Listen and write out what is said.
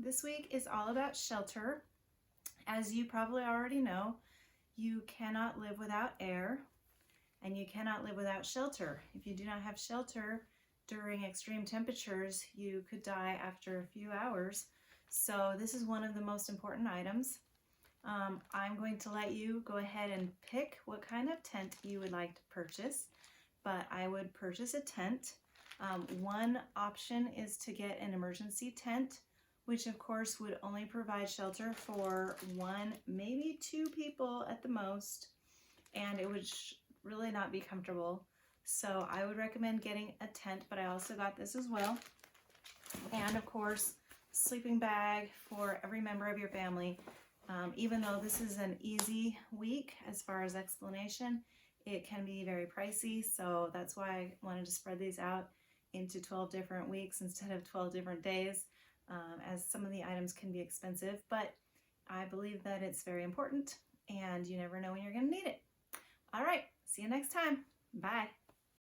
this week is all about shelter. As you probably already know, you cannot live without air and you cannot live without shelter. If you do not have shelter during extreme temperatures, you could die after a few hours. So this is one of the most important items. I'm going to let you go ahead and pick what kind of tent you would like to purchase, but I would purchase a tent. One option is to get an emergency tent, which of course would only provide shelter for one, maybe two people at the most, and it would really not be comfortable. So I would recommend getting a tent, but I also got this as well. And of course, sleeping bag for every member of your family. Even though this is an easy week as far as explanation, it can be very pricey. So that's why I wanted to spread these out into 12 different weeks instead of 12 different days, as some of the items can be expensive. But I believe that it's very important and you never know when you're going to need it. All right, see you next time. Bye.